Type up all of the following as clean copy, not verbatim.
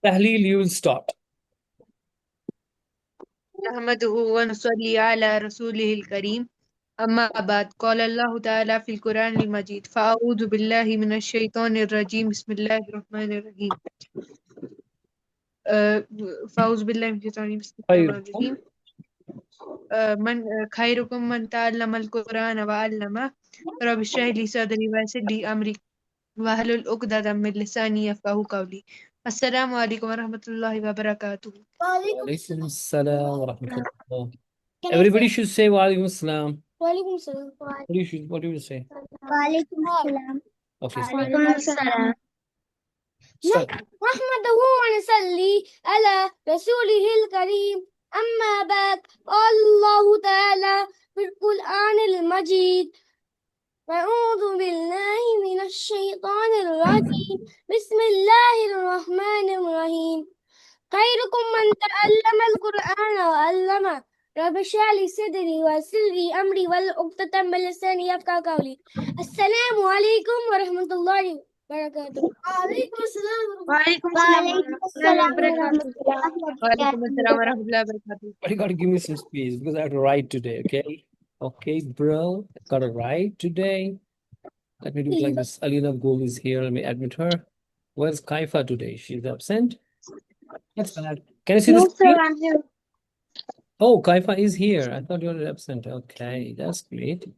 Tahleel, you will start. نحمده ونصلي على رسوله الكريم أما بعد قال الله تعالى في القرآن المجيد فأعوذ بالله من الشيطان الرجيم بسم الله الرحمن الرحيم فأعوذ بالله من الشيطان الرجيم بسم الله الرحمن الرحيم من خيركم من تعلم القرآن وعلمه رب اشرح لي صدري ويسر لي أمري واحلل عقدة من لساني يفقهوا قولي السلام عليكم ورحمة الله وبركاته. Walaikum assalam wa rahmatullah. Everybody should say Walaikum assalam. Walaikum salam. What do you say? Walaikum salam. Okay, Walaikum salam. start. نحمده ونصلي على رسوله الكريم أما بعد قال الله تعالى في القرآن المجيد أعوذ بالله من الشيطان الرجيم بسم الله الرحمن الرحيم خيركم من تعلم القرآن وعلمه رب اشرح لي صدري ويسر لي أمري واحلل عقدة من لساني يفقهوا قولي السلام عليكم ورحمة الله وبركاته. وعليكم السلام وعليكم السلام ورحمة الله وبركاته. وعليكم السلام ورحمة الله وبركاته. But you gotta give me some space because I have to write today, okay? Okay, bro. Gotta write today. Let me do it like this. Alina Gul is here. Let me admit her. Where's Kaifa today? She's absent. That's bad. Can you see the screen? I'm here. Oh, Kaifa is here. I thought you were absent. Okay, that's great.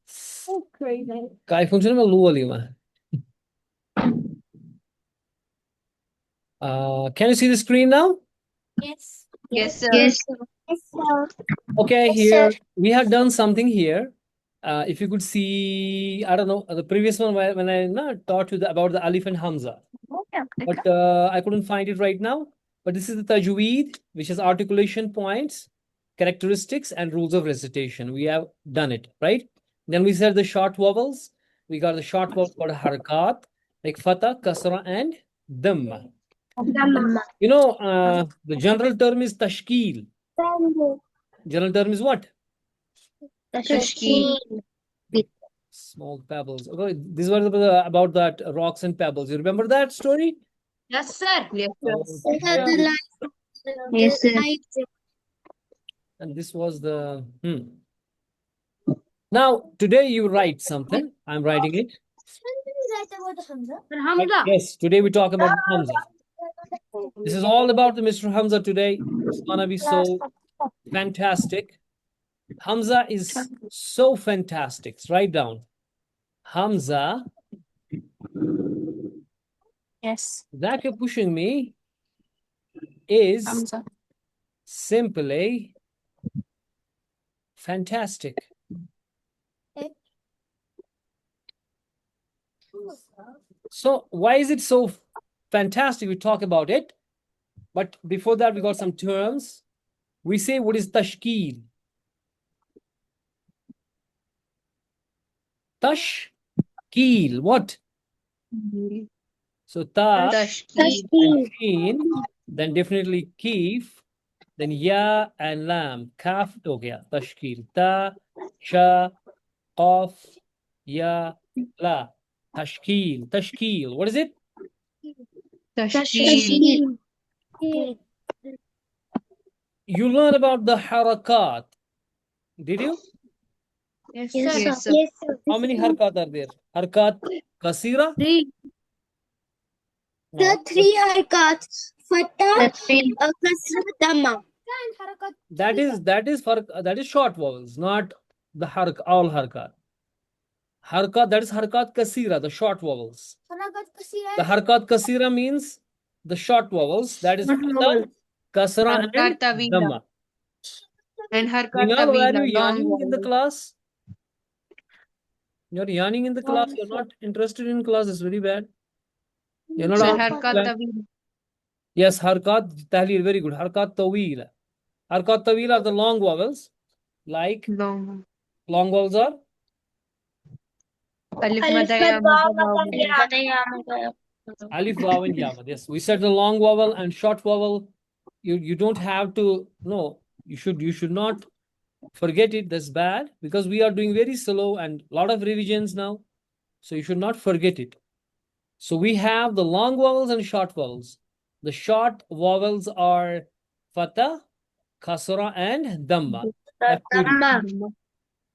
So crazy. Kaifa, você não é lua ali, mano. Can you see the screen now? Yes. Yes, sir. Yes, sir. Okay, Yes, here sir. we have done something here. If you could see, I don't know, the previous one when I taught you about the Alif and Hamza, but I couldn't find it right now. But this is the Tajweed, which is articulation points, characteristics, and rules of recitation. We have done it, right? Then we said the short vowels. We got the short vowels called harakat, like fatha, kasra, and dhamma. You know, the general term is tashkil. General term is what? Tashkil. Small pebbles. Okay, these were about that rocks and pebbles. You remember that story? Yes, sir. Yes, sir. Yeah. Yes, sir. And this was the Now today you write something. I'm writing it. Hamzah. Yes, today we talk about Hamza. This is all about the Mr. Hamza today. It's gonna be so fantastic. Hamza is so fantastic. Write down. Hamza. Yes. That you're pushing me is Hamzah. simply fantastic. So why is it so fantastic? We talk about it. But before that, we got some terms. We say what is tashkil? Tashkil. What? So ta, Tashkil. and sheen, then definitely kif, then ya and lam. Kaf, okay, yeah, tashkil. Ta, sha, qaf, ya, la. Tashkil. Tashkil. What is it? Tashkil. You learn about the harakat. Did you? Yes, Yes, sir. sir. Yes, sir. Yes, sir. How many harakat are there? Harakat kasira? Three. No. The three harakats. Fatah, kasra, dhamma. That is short vowels, not the all harakat. Harakat, that is harakat kasira, the short vowels. The harakat kasira means the short vowels. That is fatha, kasra, and Harakat tawila. dhamma. And Harakat Minal, why are tawila. you Long yarning in the vowel. class? You're yarning in the class. You're not interested in class. It's very bad. You're not Sir, all Harakat plan- tawila. Yes, harakat tahleel, very good. Harakat tawila. Harakat tawila are the long vowels. Like Long. long vowels are Alif madaya alif, vav, and yamad. Yes, we said the long vowel and short vowel. You don't have to. No, you should not forget it. That's bad because we are doing very slow and a lot of revisions now. So you should not forget it. So we have the long vowels and short vowels. The short vowels are fatha, kasra, and dhamma.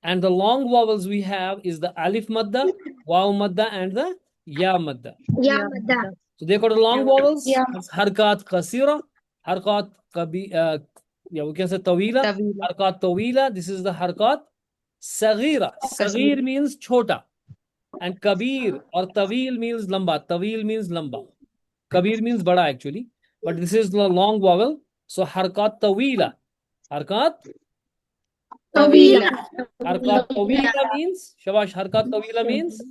And the long vowels we have is the alif madda, waw madda, and the ya madda. So they got the long vowels. It's harkat kasira, harkat we can say tawila, harkat tawila. This is the harkat sagira. Sagir means chota, and kabir or tawil means lamba. Tawil means lamba. Kabir means bada actually, but this is the long vowel. So harkat tawila, harkat Tawila. harkat tawila means shabash. Harkat tawila means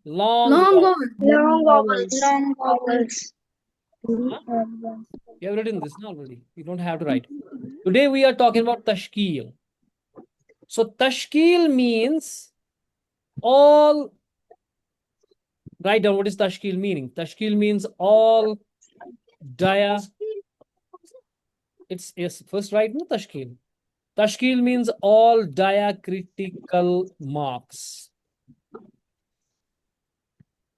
long vowels. You have written this now already. You don't have to write. Today we are talking about tashkil. So tashkil means all. Write down what is tashkil meaning. Tashkil means all It's yes. First write no tashkil. Tashkil means all diacritical marks.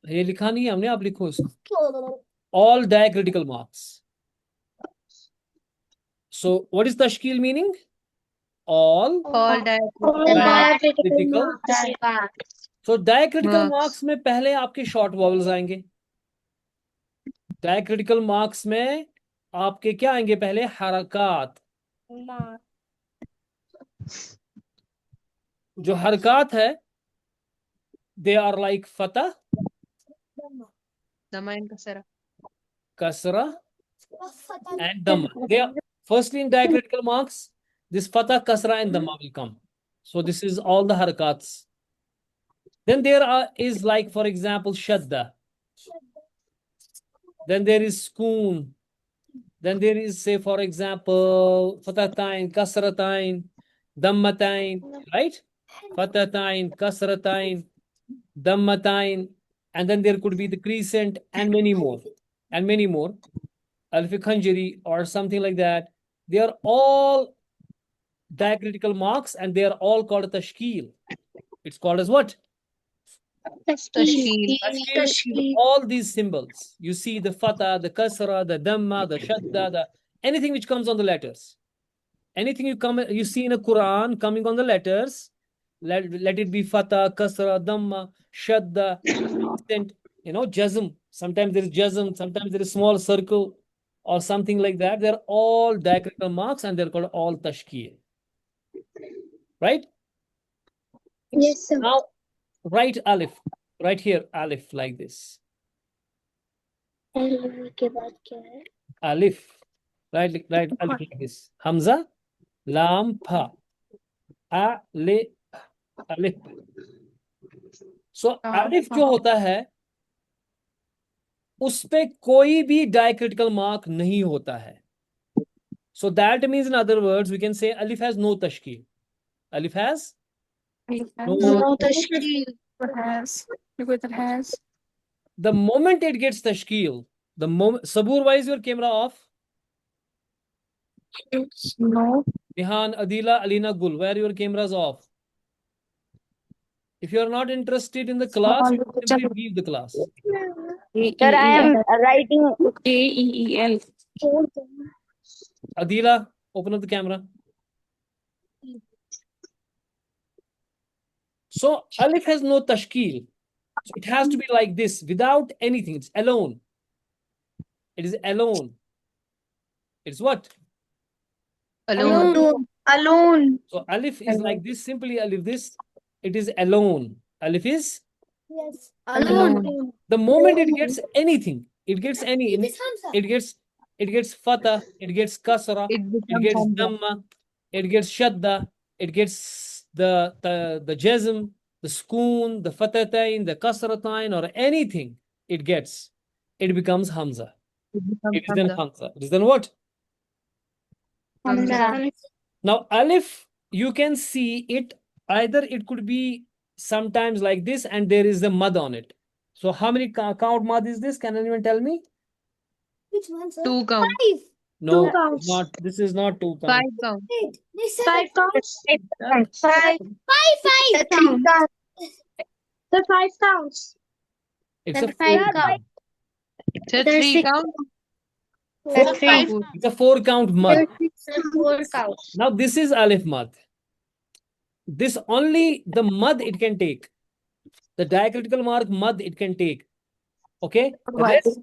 ये लिखा नहीं है हमने, आप लिखो इसको. All diacritical marks. So what is tashkil meaning? All diacritical. So diacritical marks में पहले आपके short vowels आएंगे. Diacritical marks में आपके क्या आएंगे पहले? हरकात. जो हरकात है, they are like fatah, kasra, and dhamma. They are firstly in diacritical marks. This fatah, kasra, and dhamma will come. So this is all the harakats. Then there is like, for example, shadda. Then there is skoon. Then there is, say, for example, fatatain, kasratain, dhammatain, right? Fatatain, kasratain, dhammatain, and then there could be the crescent and many more. And many more. Alif-i-khanjari or something like that. They are all diacritical marks and they are all called tashkil. It's called as what? Tashkil. Tashkil. All these symbols. You see the fatah, the kasra, the dhamma, the shadda, anything which comes on the letters. Anything you see in a Quran coming on the letters, let it be fatah, kasra, dhamma, shadda, jazm. Sometimes there is jazm, sometimes there is small circle or something like that. They're all diacritical marks and they're called all tashkil. Right? Yes, sir. Now, write alif. Right here, alif like this. Alif. Right alif like this. Hamzah, lam, pa. Alif. Alif. So, alif जो होता है, उस पे कोई भी diacritical mark नहीं होता है. So that means, in other words, we can say alif has no tashkil. Alif has No tashkil. It has. The moment it gets tashkil, the moment. Sabur, why is your camera off? No. Nihan, Adila, Alina, Gul, where your cameras off? If you are not interested in the class, simply leave the class. Sir, I am writing AEEL. Adila, open up the camera. So alif has no tashkil. So it has to be like this, without anything. It's alone. It is alone. It's what? Alone. alone. So alif is like this, simply alif this. It is alone. Alif is? Yes. Alone. The moment it gets anything, it gets it gets fatah, it gets kasra, it gets dhamma, it gets shadda, it gets the jazm, the skoon, the fatatain, the kasratain, or anything it gets, it becomes Hamzah. It is then Hamzah. It is then what? Hamzah. Now alif, you can see it, either it could be sometimes like this and there is a mud on it. So how many count mud is this? Can anyone tell me? Which one, sir? 2 count. 5. No, 2 counts. not. This is not 2 count. 5 count. 5 counts. Yeah. 5 counts. The 5 counts. It's a 5 counts. Sir, 3 count. Three. It's a 4-count mud. 4 counts. Now this is alif mud. This only the mud it can take. The diacritical mark mud it can take. Okay? Rest,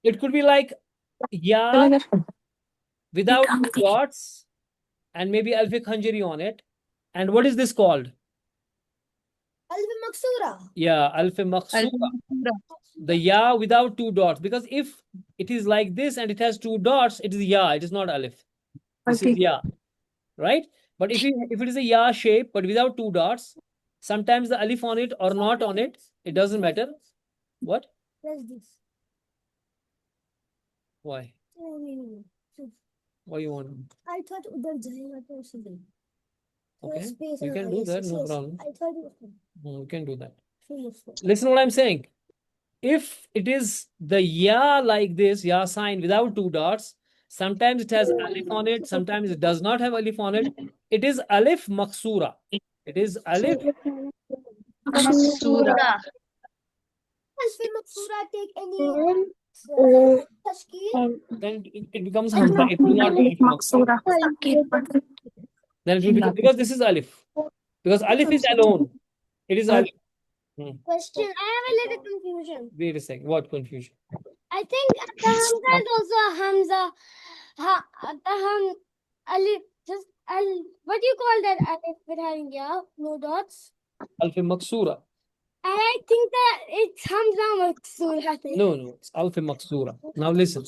it could be like ya without 2 dots and maybe alif khanjari on it. And what is this called? Alif maksura. Yeah, alif maksura. The ya without 2 dots. Because if it is like this and it has 2 dots, it is ya, it is not alif. This is ya, right? But if it is a ya shape but without 2 dots, sometimes the alif on it or not on it, it doesn't matter. What? Press this. Why? No. What you want? I thought udhar jayega to usme. Okay, you can do that, no problem. I thought it was. You can do that. Yes. Listen what I'm saying. If it is the ya like this, ya sign without 2 dots, sometimes it has alif on it, sometimes it does not have alif on it. It is alif maksura. It is alif. Maksura. Does maksura take any tashkil? Then it becomes hamza. It will not be alif maksura. Then it will become, because this is alif. Because alif is alone. It is alif. Question. I have a little confusion. Wait a second. What confusion? I think the Hamza is also a Hamza. Alif. Just what do you call that alif with having ya? No dots. Alif maksura. I think that it's Hamza maksura. No, it's alif maksura. Now listen.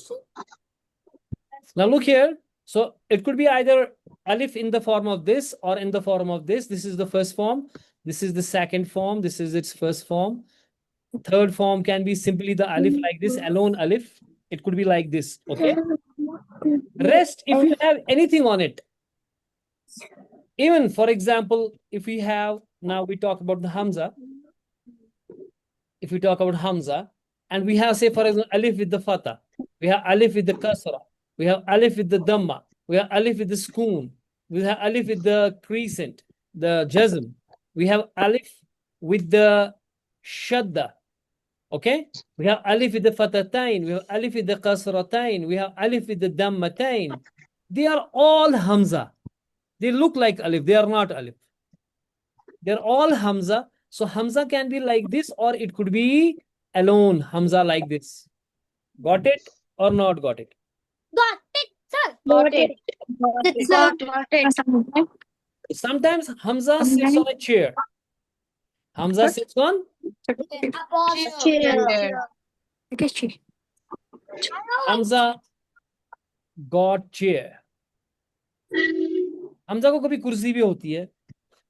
Now look here. So it could be either alif in the form of this or in the form of this. This is the first form. This is the second form. This is its first form. Third form can be simply the alif like this, alone alif. It could be like this. Okay. Rest, if you have anything on it. Even, for example, if we have, now we talk about the Hamza. If we talk about Hamza, and we have, say, for example, alif with the fatha. We have alif with the kasra. We have alif with the dhamma. We have alif with the skoon. We have alif with the crescent, the jazm. We have alif with the shadda. Okay? We have alif with the fathatain. We have alif with the kasratain. We have alif with the dhammatain. They are all Hamza. They look like alif. They are not alif. They're all Hamza. So Hamza can be like this, or it could be alone Hamza like this. Got it or not got it? Got it, sir. Got it. Got it. Sometimes Hamza sits on a chair. Hamza sits on? Hamza got chair. Hamza को कभी कुर्सी भी होती है.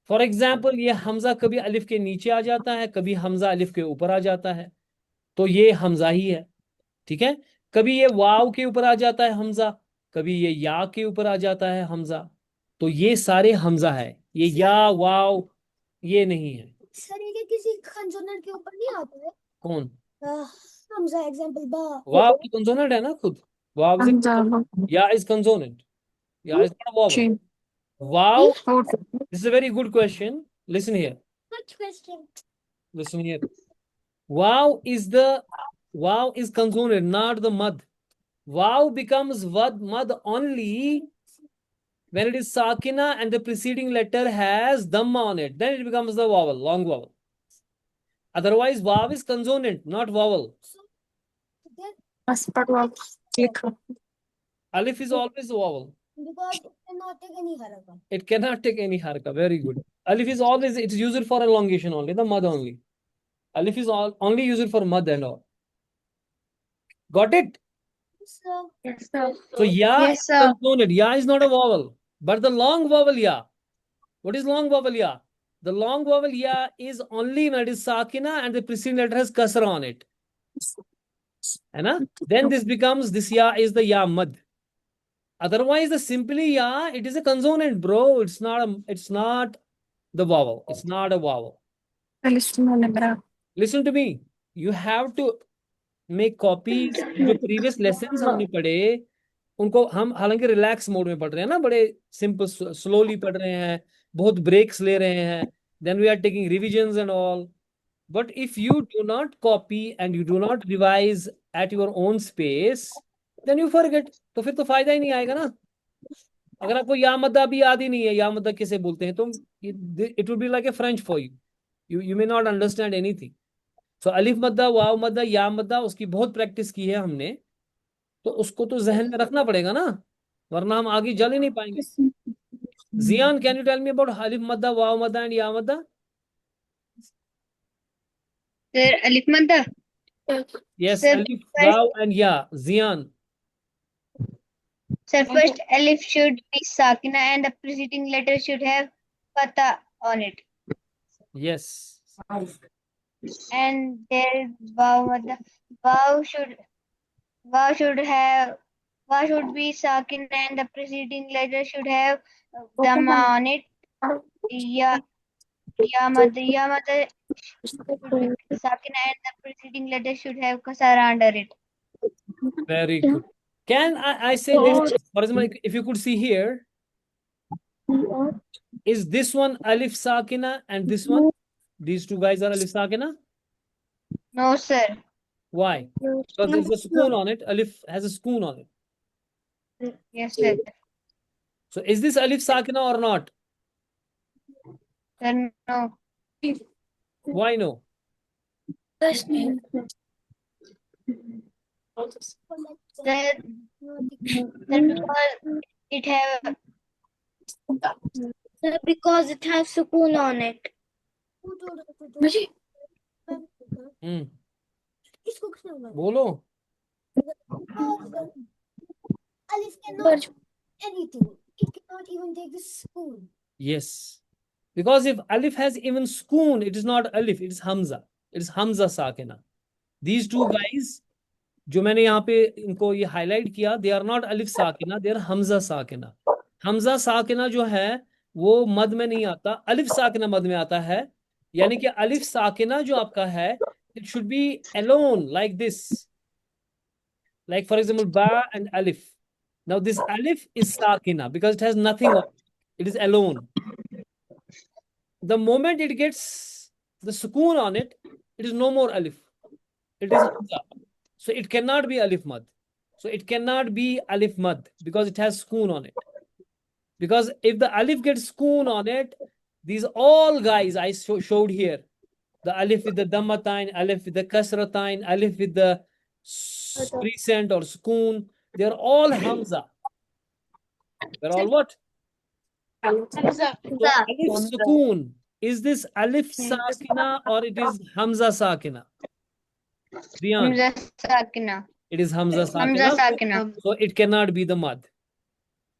For example ये हमजा कभी अलिफ के नीचे आ जाता है, कभी हमजा अलिफ के ऊपर आ जाता है, तो ये हमजा ही है. ठीक है. कभी ये वाव के ऊपर आ जाता है हमजा, कभी ये या के ऊपर आ जाता है हमजा, तो ये सारे हमजा है. ये या वाव ये नहीं है. सर ये किसी कंसोनेंट के ऊपर नहीं आता है. कौन? हमजा एग्जांपल बा. वाव की कंसोनेंट है ना खुद. वाव से या इज कंसोनेंट. या is not vowel. Wow, this is a very good question. Listen here. Good question. Listen here. Wow is consonant, not the mud. Wow becomes mud only when it is sakina and the preceding letter has dhamma on it. Then it becomes the vowel, long vowel. Otherwise, wow is consonant, not vowel. Alif is always a vowel. Because it cannot take any haraka. It cannot take any haraka. Very good. Alif is always, it's used for elongation only, the mud only. Alif is only used for mud and all. Got it? Yes, sir. Yes, sir. So ya Yes, is sir. consonant. Ya is not a vowel, but the long vowel ya. What is long vowel ya? The long vowel ya is only when it is sakina and the preceding letter has kasra on it. Then this becomes, this ya is the ya mud. Otherwise, the simply ya, it is a consonant, bro. It's not the vowel. It's not a vowel. Listen to me. You have to make copies. जो previous lessons हमने पढ़े, उनको हम हालांकि relax mode में पढ़ रहे हैं ना, बड़े simple, slowly पढ़ रहे हैं, बहुत breaks ले रहे हैं. Then we are taking revisions and all. But if you do not copy and you do not revise at your own space, then you forget. तो फिर तो फायदा ही नहीं आएगा ना. अगर आपको या मद्दा भी याद ही नहीं है, या मद्दा किसे बोलते हैं, तो it will be like a French for you. You may not understand anything. So अलिफ मद्दा, वाव मद्दा, या मद्दा, उसकी बहुत प्रैक्टिस की है हमने, तो उसको तो जहन में रखना पड़ेगा ना, वरना हम आगे जल ही नहीं पाएंगे. Zian, can you tell me about alif madda, waw madda and ya madda? Sir, alif madda. Yes, Sir, alif, waw and ya. Zian. Sir, first alif should be sakina and the preceding letter should have fatha on it. Yes. And there is vav madda. Vav should be sakina and the preceding letter should have dhamma on it. Ya madda should be sakina and the preceding letter should have kasara under it. Very good. Can I say this? For example, if you could see here, is this one alif sakina and this one? These two guys are alif sakina? No, sir. Why? Because there's a sukoon on it. Alif has a sukoon on it. Yes, sir. So is this alif sakina or not? Sir, no. Why no? Sir, because it has sukoon on it. बोलो. Alif cannot do anything. It cannot even take the spoon. Yes. Because if alif has even sukoon, it is not alif, it is Hamzah. It is Hamzah sakina. These two guys, जो मैंने यहाँ पे इनको ये highlight किया, they are not alif sakina, they are Hamzah sakina. Hamzah sakina जो है वो मद में नहीं आता, अलिफ साकिना मद में आता है. यानी कि अलिफ साकिना जो आपका है, it should be alone like this. Like for example, ba and alif. Now this alif is sakina because it has nothing on it. It is alone. The moment it gets the sukoon on it, it is no more alif. It is hamza. So it cannot be alif mad. So it cannot be alif mad because it has sukoon on it. Because if the alif gets sukoon on it, these all guys I showed here, the alif with the dammatain, alif with the kasratain, alif with the present or sukoon, they are all hamza. They're all what? Hamzah. So alif sukoon, is this alif sakina or it is hamza sakina? Diyan, Hamza sakina. it is hamza sakina. Hamza sakina. So it cannot be the mad.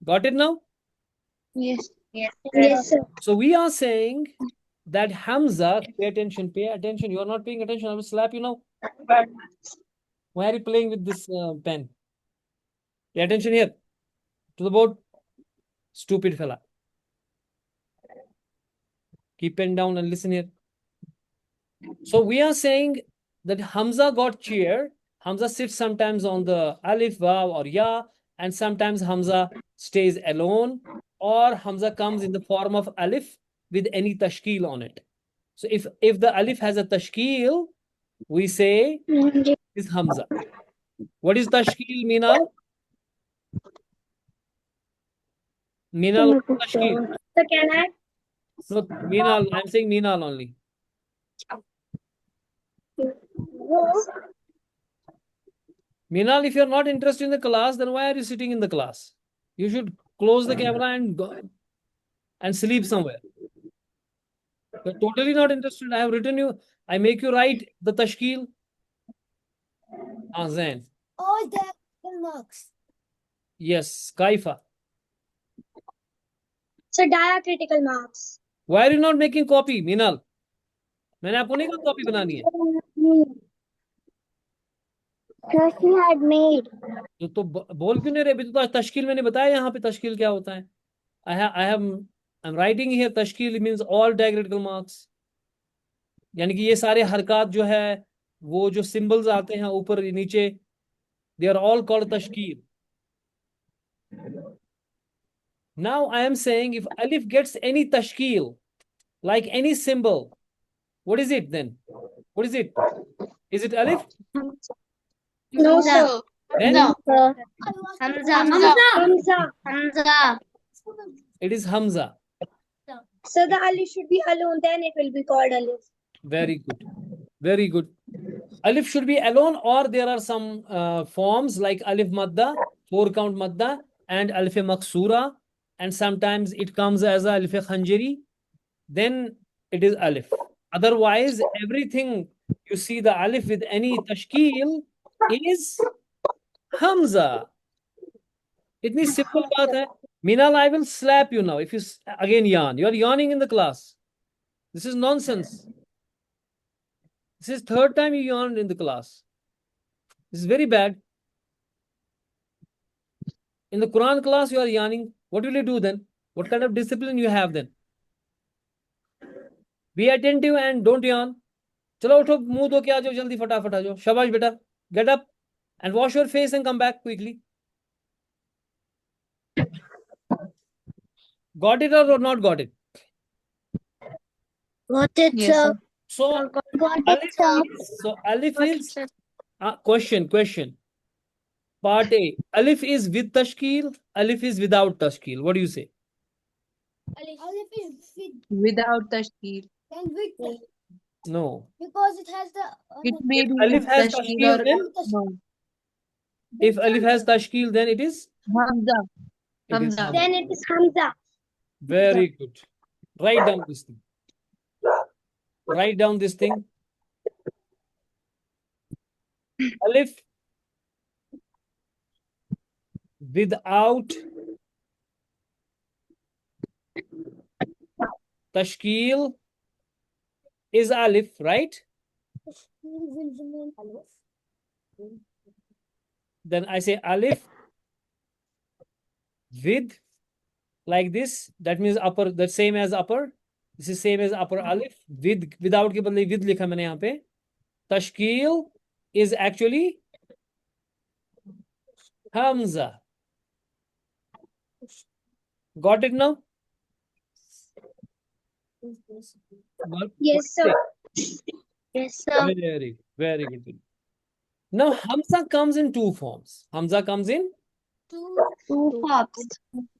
Got it now? Yes. Yes. Yes, sir. So we are saying that Hamza, pay attention, you are not paying attention, I will slap you now. Why are you playing with this pen? Pay attention here, to the board. Stupid fella. Keep pen down and listen here. So we are saying that Hamza got chair. Hamza sits sometimes on the alif, vav or ya, and sometimes Hamza stays alone, or Hamza comes in the form of alif with any tashkil on it. So if the alif has a tashkil, we say is Hamza. What is tashkil, Minal? Minal, what is tashkil? So can I? No, Minal, I'm saying Minal only. Minal, if you're not interested in the class, then why are you sitting in the class? You should close the camera and go and sleep somewhere. You're totally not interested. I have written you, I make you write the tashkil. Zain. All the marks. Yes, Kaifa. So diacritical marks. Why are you not making copy, Minal? मैंने आपको नहीं कहा copy बनानी है. She had made. तो बोल क्यों नहीं रहे? अभी तो तश्कील मैंने बताया यहाँ पे तश्कील क्या होता है. I'm writing here तश्कील means all diacritical marks. यानी कि ये सारे हरकत जो है वो जो सिंबल्स आते हैं ऊपर नीचे, they are all called tashkil. Now I am saying if alif gets any tashkil, like any symbol, what is it then? What is it? Is it alif? No, sir. Then Hamza. it is Hamza. So the alif should be alone, then it will be called alif. Very good. Very good. Alif should be alone, or there are some forms like alif madda, 4 count madda, and alif maksura, and sometimes it comes as a alif khanjari. Then it is alif. Otherwise, everything you see the alif with any tashkil is Hamza. Itni simple baat hai. Minal, I will slap you now if you again yawn. You are yawning in the class. This is nonsense. This is third time you yawned in the class. This is very bad. In the Quran class, you are yawning. What will you do then? What kind of discipline you have then? Be attentive and don't yawn. Chalo utho, muh dho ke aa jao, jaldi fatafat aa jao. Shabash beta. Get up and wash your face and come back quickly. Got it or not got it? Got it, Yes, sir. sir. So Got alif it, sir. alif is question. Part A. Alif is with tashkil. Alif is without tashkil. What do you say? Alif is with, Without tashkil. then with, No. because it has the It may If be alif has tashkil tashkil, or then no. if alif has tashkil, then it is Hamza. it is Hamza. Hamza. then it is Hamza. Very good. Write down this thing. Write down this thing. Alif without tashkil is alif, right? Then I say alif with like this. That means upper, the same as upper. This is same as upper alif. Without के बदले with लिखा मैंने यहाँ पे. Tashkil is actually Hamza. Got it now? Yes, sir. Yes, sir. Very good. Now Hamza comes in two forms. Hamza comes in. Two forms.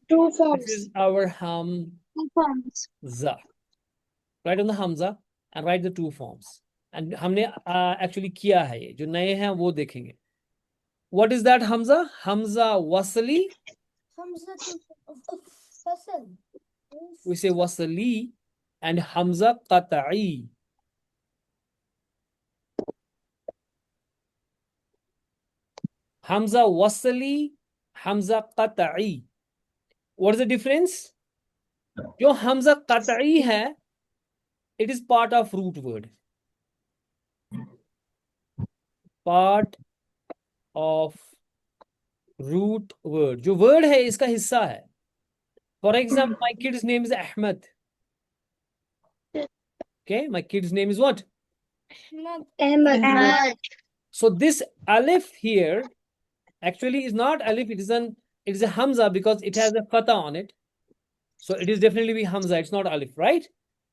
This is our Hamza. Two forms. Write on the Hamza and write the two forms. And हमने actually किया है ये. जो नए हैं वो देखेंगे. What is that Hamza? Hamza wasli. Hamza Fasal. We say wasli and Hamza qata'i. Hamza wasli, Hamza qata'i. What is the difference? जो Hamza qata'i है, it is part of root word. Part of root word. जो word है इसका हिस्सा है. For example, my kid's name is Ahmed. Okay, my kid's name is what? Ahmad. So this alif here actually is not alif, it is a Hamza because it has a fatha on it. So it is definitely be Hamza, it's not alif, right?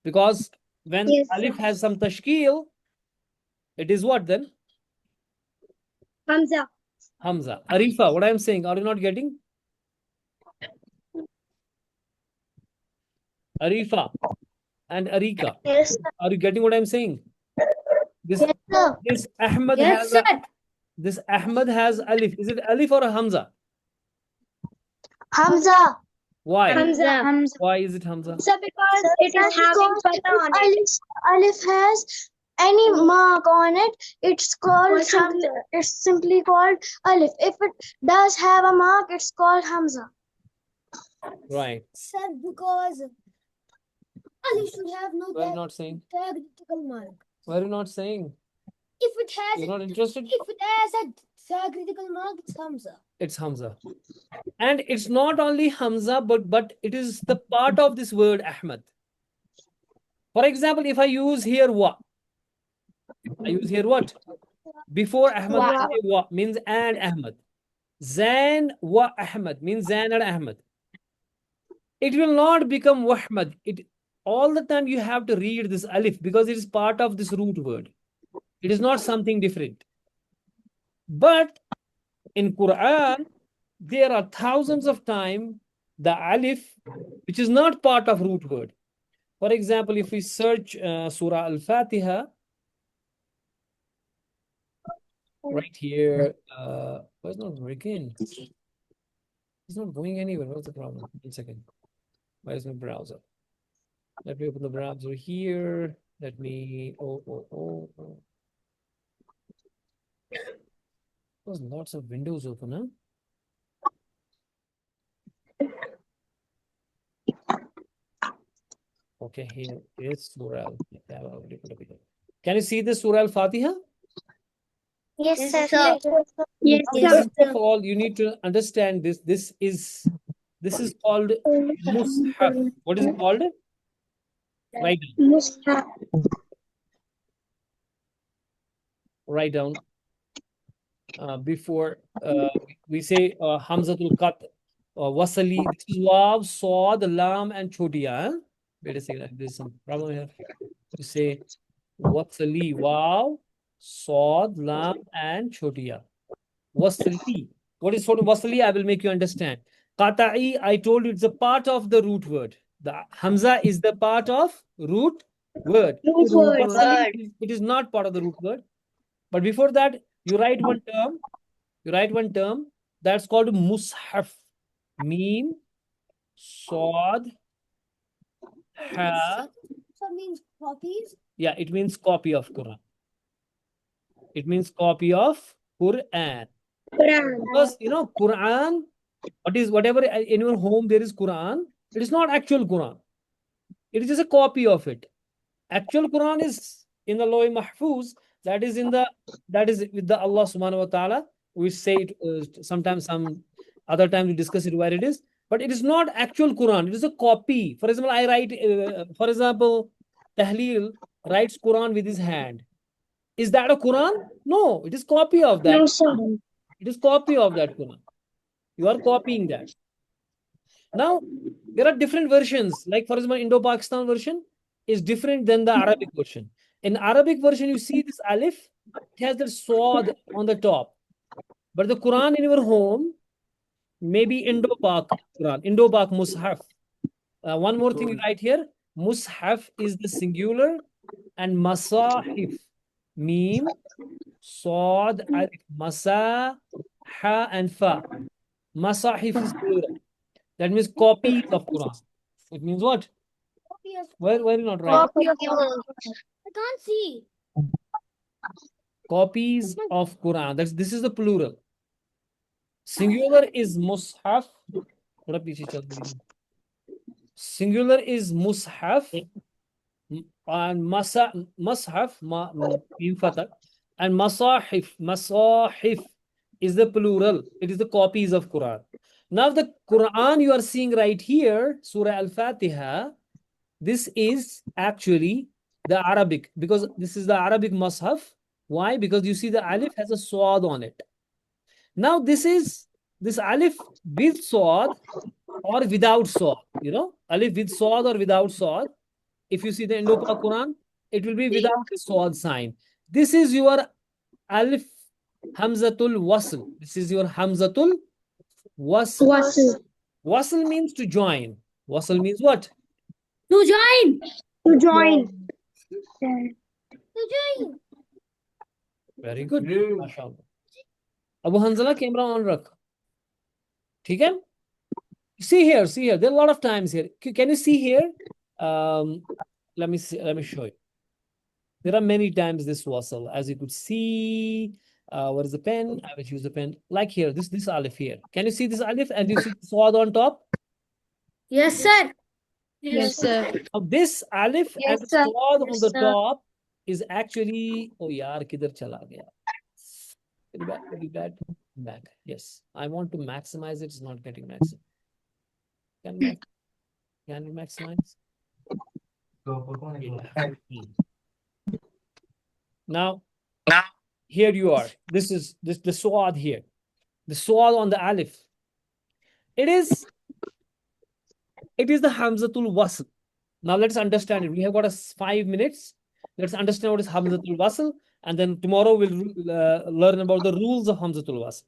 Because when Yes, alif has some tashkil, it is what then? Hamza. Hamza. Arifa, what I am saying, are you not getting? Arifa and Arika. Yes, sir. Are you getting what I'm saying? This Yes, sir. this Ahmed Yes, has sir. this Ahmed has alif. Is it alif or a Hamza? Hamza. Hamza. Why? Hamza. Why is it Hamza? So because it is having fatha on it. Alif has any mark on it, it's called Hamza. it's simply called alif. If it does have a mark, it's called Hamza. Right. Sir, because alif should have no Why are you not saying? diacritical mark. Why are you not saying? If it has You're not interested? if it has a diacritical mark, it's Hamza. It's Hamza. And it's not only Hamza, but it is the part of this word Ahmed. For example, if I use here wa, I use here what? Before Ahmed, I say wa means and Ahmed. Zan wa Ahmed means Zan and Ahmed. It will not become Wahmed. It all the time you have to read this alif because it is part of this root word. It is not something different. But In Quran, there are thousands of times the alif, which is not part of root word. For example, if we search Surah Al-Fatiha, right here, why is not working? It's not going anywhere. What's the problem? 1 second. Why is my browser? Let me open the browser here. Let me, oh. There's lots of windows open, huh? Okay, here is Surah Al-Fatiha. Can you see this Surah Al-Fatiha? Yes, sir. Yes, First of all, you need to understand this. This is called Mushaf. What is it called? Write down. Write down. Before we say Hamzatul Qat, Wasali. This is Waw, Sawd, Lam, and Chotiya. Huh? Wait a second. There's some problem here. You say Wasali, Waw, Sawd, Lam, and Chotiya. Wasali. What is sort of Wasali? I will make you understand. Qata'i, I told you it's a part of the root word. The Hamza is the part of root word. Wasali, it is not part of the root word. But before that, you write one term. You write one term that's called Mushaf. Meme, Sod, Ha. So means copies. Yeah, it means copy of Quran. It means copy of Quran. Because you know, Quran, whatever in your home there is Quran, it is not actual Quran. It is just a copy of it. Actual Quran is in the Lawh Mahfuz, that is with the Allah subhanahu wa ta'ala. We say it sometimes, some other times we discuss it where it is, but it is not actual Quran. It is a copy. For example, I write, for example, Tahleel writes Quran with his hand. Is that a Quran? No, it is copy of that. No, sir. It is copy of that Quran. You are copying that. Now, there are different versions. Like, for example, Indo-Pakistan version is different than the Arabic version. In Arabic version, you see this alif, it has the sword on the top. But the Quran in your home, maybe Indo-Pak Quran, Indo-Pak Mushaf. One more thing right here, Mushaf is the singular and Masahif, Meme, Sod, Alif, Masa, Ha, and Fa. Masahif is plural. That means copies of Quran. It means what? Where you not right? I can't see. Copies of Quran. This is the plural. Singular is Mushaf. Singular is Mushaf. And Mashaf, and Masahif is the plural. It is the copies of Quran. Now the Quran you are seeing right here, Surah Al-Fatiha, this is actually the Arabic, because this is the Arabic Mashaf. Why? Because you see the alif has a swad on it. Now this alif with swad or without swad, you know, alif with swad or without swad. If you see the Indo-Pak Quran, it will be without the swad sign. This is your alif Hamzatul Wasl. This is your Hamzatul Wasl. Wasl means to join. Wasl means what? To join. To join. To join. Very good. MashaAllah. Abu Hanzala, camera on rakh. ठीक है? See here. There are a lot of times here. Can you see here? Let me show you. There are many times this wasl. As you could see, what is the pen? I will use the pen. Like here, this alif here. Can you see this alif and you see the swad on top? Yes, sir. Yes, sir. Now this alif Yes, and the sir. swad on Yes, the sir. top is actually, oh yaar, kidhar chala gaya? Very bad. Back. Yes. I want to maximize it. It's not getting maximized. Can we maximize? Now, here you are. This is the swad here. The swad on the alif. It is the Hamzatul Wasl. Now let's understand it. We have got 5 minutes. Let's understand what is Hamzatul Wasl, and then tomorrow we'll learn about the rules of Hamzatul Wasl.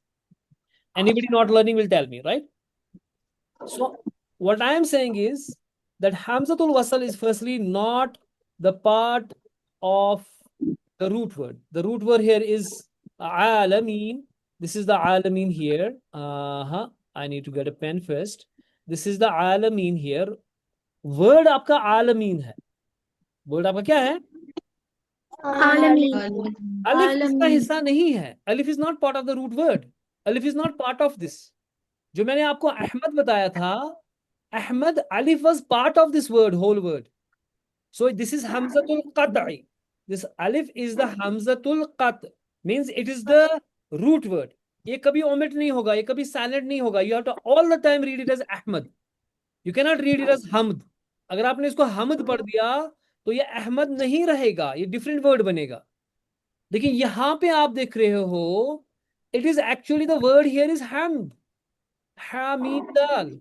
Anybody not learning will tell me, right? So what I am saying is that Hamzatul Wasl is firstly not the part of the root word. The root word here is Alameen. This is the Alameen here. I need to get a pen first. This is the Alameen here. Word आपका Alameen है. Word आपका क्या है? Alameen. Alif इसका हिस्सा नहीं है. Alif is not part of the root word. Alif is not part of this. जो मैंने आपको अहमद बताया था, Ahmad, Alif was part of this word, whole word. So this is Hamzatul Qat'i. This Alif is the Hamzatul Qat. Means it is the root word. ये कभी omit नहीं होगा, ये कभी silent नहीं होगा. You have to all the time read it as Ahmad. You cannot read it as Hamd. अगर आपने इसको Hamd पढ़ दिया तो ये अहमद नहीं रहेगा, ये different word बनेगा. लेकिन यहाँ पे आप देख रहे हो, it is actually the word here is Hamd. Hamid dal.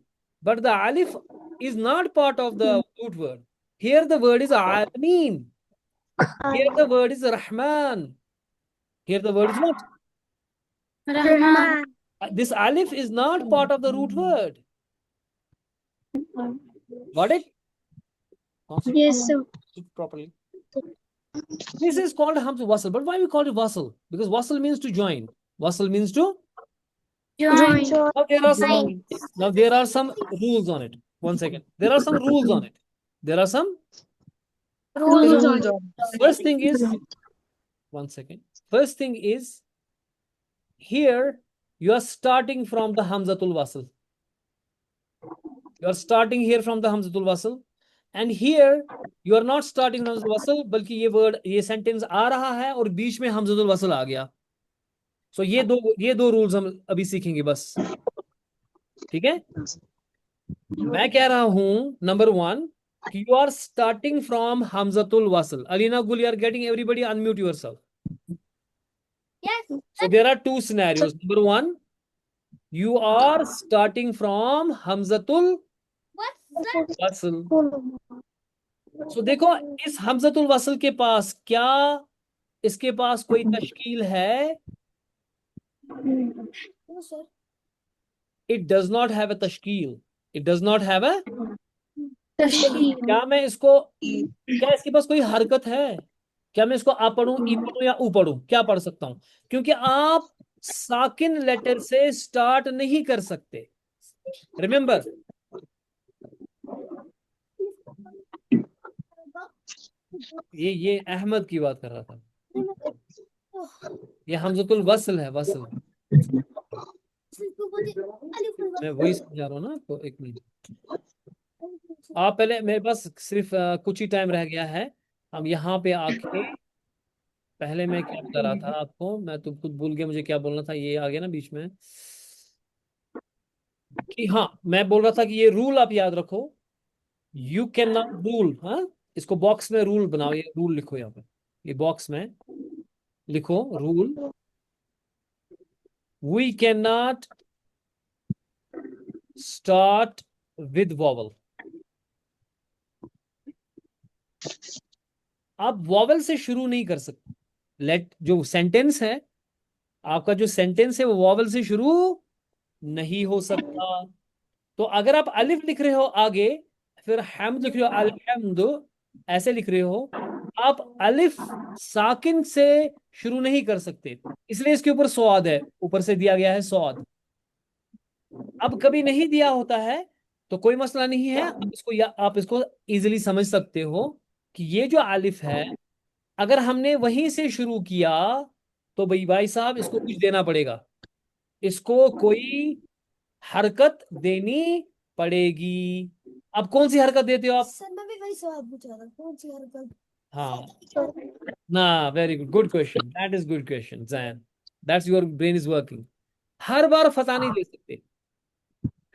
But the alif is not part of the root word. Here the word is Alameen. Here the word is Rahman. Here the word is what? Rahman. This alif is not part of the root word. Got it? Yes, sir. Properly. This is called Hamza Wasl. But why we call it Wasl? Because Wasl means to join. Wasl means to Join. now there are some rules on it. One second. There are some rules on it. There are some Rules on First thing is, one second. First thing is, here you are starting from the Hamzatul Wasl. You are starting here from the Hamzatul Wasl. And here you are not starting from Hamzatul Wasl, बल्कि ये word, ये sentence आ रहा है और बीच में Hamzatul Wasl आ गया. So ये दो rules हम अभी सीखेंगे बस. ठीक है? मैं कह रहा हूं, number 1, you are starting from Hamzatul Wasl. Alina Gul, you are getting everybody unmute yourself. Yes. So there are two scenarios. Number 1, you are starting from Hamzatul Wasl. So देखो इस Hamzatul Wasl के पास क्या इसके पास कोई तश्कील है? No, sir. It does not have a tashkil. It does not have a Tashkil. क्या मैं इसको क्या इसके पास कोई हरकत है? क्या मैं इसको आ पढ़ूं, ई पढ़ूं या ऊ पढ़ूं? क्या पढ़ सकता हूं? क्योंकि आप साकिन लेटर से स्टार्ट नहीं कर सकते. रिमेंबर, ये अहमद की बात कर रहा था. ये हमजतुल वस्ल है, वस्ल. मैं वही समझा रहा हूँ ना आपको. एक मिनट, आप पहले, मेरे पास सिर्फ कुछ ही टाइम रह गया है. हम यहाँ पे आके पहले मैं क्या बता रहा था आपको, मैं तो खुद भूल गया मुझे क्या बोलना था. ये आ गया ना बीच में कि हाँ, मैं बोल रहा था कि ये रूल आप याद रखो. You can not rule. हाँ, इसको बॉक्स में रूल बनाओ. ये रूल लिखो यहाँ पे, ये बॉक्स में लिखो rule. We can not start with vowel. आप वॉवल से शुरू नहीं कर सकते. लेट जो सेंटेंस है, आपका जो सेंटेंस है वो वॉवल से शुरू नहीं हो सकता. तो अगर आप अलिफ लिख रहे हो आगे, फिर हमद लिख रहे हो, अलहम्द ऐसे लिख रहे हो, आप अलिफ साकिन से शुरू नहीं कर सकते. इसलिए इसके ऊपर स्वाद है, ऊपर से दिया गया है स्वाद. अब कभी नहीं दिया होता है तो कोई मसला नहीं है. आप इसको इजीली समझ सकते हो कि ये जो अलिफ है, अगर हमने वहीं से शुरू किया तो भाई साहब इसको कुछ देना पड़ेगा. इसको कोई हरकत देनी पड़ेगी. अब कौन सी हरकत देते हो आप? सर मैं भी वही सवाल पूछ रहा था, कौन सी हरकत? हाँ ना, very good, good question. That is good question Jain. That's your brain is working. हर बार फतह नहीं दे सकते,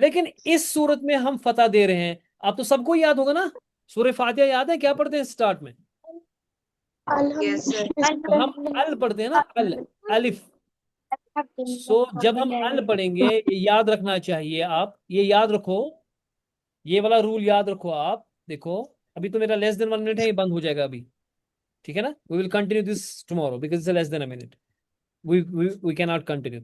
लेकिन इस सूरत में हम फतह दे रहे हैं. आप तो सबको याद होगा ना, सूरह फातिहा याद है? क्या पढ़ते हैं स्टार्ट में? Yes, sir. हम अल पढ़ते हैं ना, अल, अलिफ. सो जब हम अल पढ़ेंगे, ये याद रखना चाहिए. आप ये याद रखो, ये वाला रूल याद रखो. आप देखो, अभी तो मेरा लेस देन 1 मिनट है, ये बंद हो जाएगा अभी. ठीक है ना? We will continue this tomorrow because it's less than a minute. we cannot continue.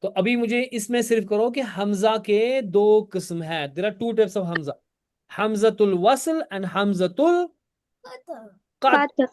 तो अभी मुझे इसमें सिर्फ करो कि हमजा के दो किस्म है. There are two types of Hamza. हमजातुल वस्ल and हमजातुल Qatl. qat.